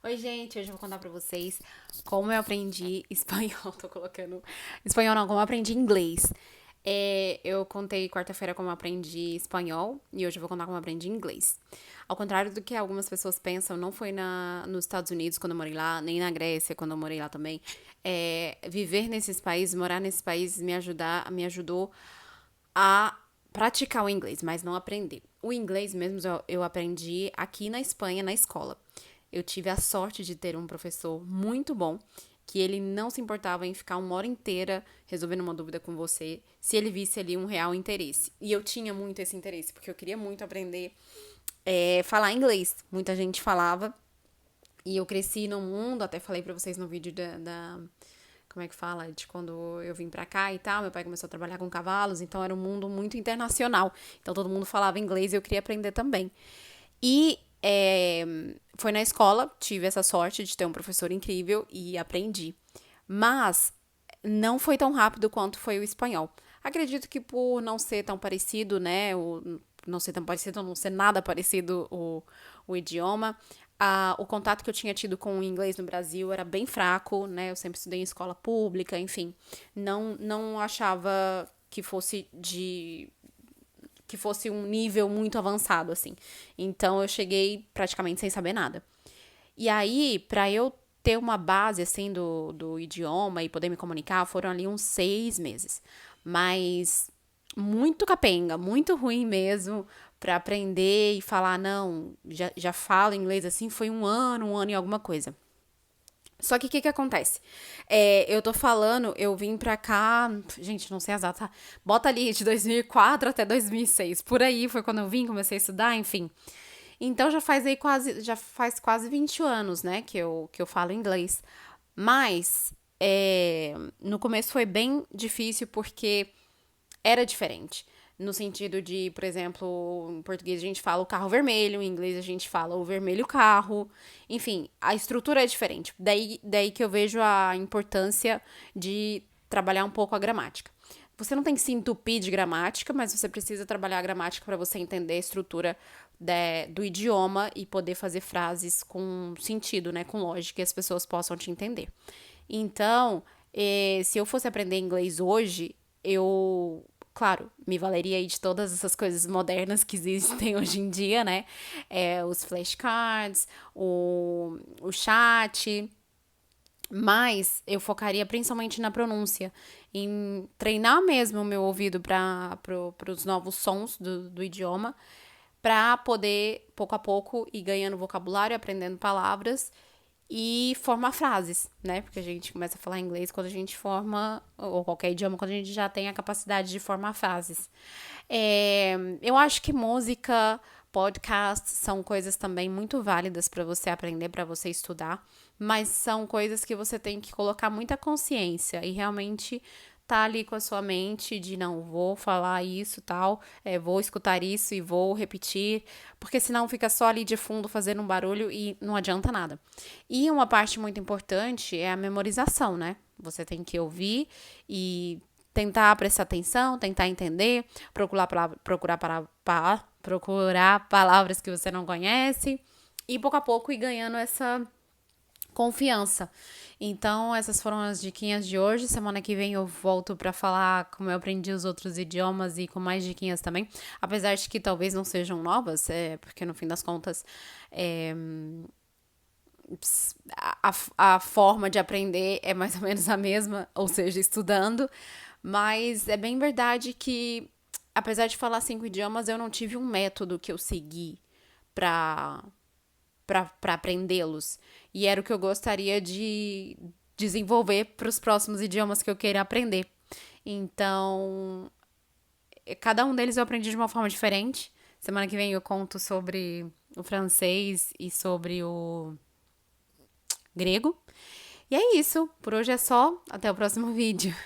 Oi, gente, hoje eu vou contar pra vocês como eu aprendi espanhol. Tô colocando espanhol não, como eu aprendi inglês. Eu contei quarta-feira como eu aprendi espanhol e hoje eu vou contar como eu aprendi inglês. Ao contrário do que algumas pessoas pensam, não foi nos Estados Unidos quando eu morei lá, nem na Grécia quando eu morei lá também. Viver nesses países, morar nesses países me ajudou a praticar o inglês, mas não aprender. O inglês mesmo eu aprendi aqui na Espanha, na escola. Eu tive a sorte de ter um professor muito bom, que ele não se importava em ficar uma hora inteira resolvendo uma dúvida com você, se ele visse ali um real interesse. E eu tinha muito esse interesse, porque eu queria muito aprender falar inglês. Muita gente falava, e eu cresci no mundo, até falei pra vocês no vídeo como é que fala? De quando eu vim pra cá e tal, meu pai começou a trabalhar com cavalos, então era um mundo muito internacional. Então todo mundo falava inglês e eu queria aprender também. E foi na escola, tive essa sorte de ter um professor incrível e aprendi. Mas não foi tão rápido quanto foi o espanhol. Acredito que por não ser tão parecido, né? Não ser tão parecido, não ser nada parecido o idioma. O contato que eu tinha tido com o inglês no Brasil era bem fraco, né? Eu sempre estudei em escola pública, enfim. Não achava que fosse um nível muito avançado, assim. Então eu cheguei praticamente sem saber nada. E aí, pra eu ter uma base, assim, do idioma e poder me comunicar, foram ali uns 6 meses. Mas muito capenga, muito ruim mesmo pra aprender e falar, não, já falo inglês assim, foi um ano e alguma coisa. Só que o que acontece? Eu tô falando, eu vim pra cá, gente, não sei as datas, tá? Bota ali de 2004 até 2006, por aí foi quando eu vim, comecei a estudar, enfim. Então já faz quase 20 anos, né, que eu falo inglês. Mas no começo foi bem difícil porque era diferente. No sentido de, por exemplo, em português a gente fala o carro vermelho, em inglês a gente fala o vermelho carro. Enfim, a estrutura é diferente. Daí que eu vejo a importância de trabalhar um pouco a gramática. Você não tem que se entupir de gramática, mas você precisa trabalhar a gramática para você entender a estrutura do idioma e poder fazer frases com sentido, né, com lógica, e as pessoas possam te entender. Então, se eu fosse aprender inglês hoje, eu, claro, me valeria aí de todas essas coisas modernas que existem hoje em dia, né? Os flashcards, o chat, mas eu focaria principalmente na pronúncia, em treinar mesmo o meu ouvido para os novos sons do idioma, para poder, pouco a pouco, ir ganhando vocabulário, aprendendo palavras e formar frases, né? Porque a gente começa a falar inglês quando a gente forma, ou qualquer idioma, quando a gente já tem a capacidade de formar frases. Eu acho que música, podcast são coisas também muito válidas para você aprender, para você estudar, mas são coisas que você tem que colocar muita consciência e realmente tá ali com a sua mente de não vou falar isso tal, vou escutar isso e vou repetir, porque senão fica só ali de fundo fazendo um barulho e não adianta nada. E uma parte muito importante é a memorização, né? Você tem que ouvir e tentar prestar atenção, tentar entender, procurar palavras que você não conhece e pouco a pouco ir ganhando essa confiança. Então, essas foram as diquinhas de hoje. Semana que vem eu volto para falar como eu aprendi os outros idiomas e com mais diquinhas também. Apesar de que talvez não sejam novas, porque no fim das contas a forma de aprender é mais ou menos a mesma, ou seja, estudando. Mas é bem verdade que, apesar de falar 5 idiomas, eu não tive um método que eu segui para para aprendê-los. E era o que eu gostaria de desenvolver para os próximos idiomas que eu queira aprender. Então, cada um deles eu aprendi de uma forma diferente. Semana que vem eu conto sobre o francês e sobre o grego. E é isso. Por hoje é só. Até o próximo vídeo.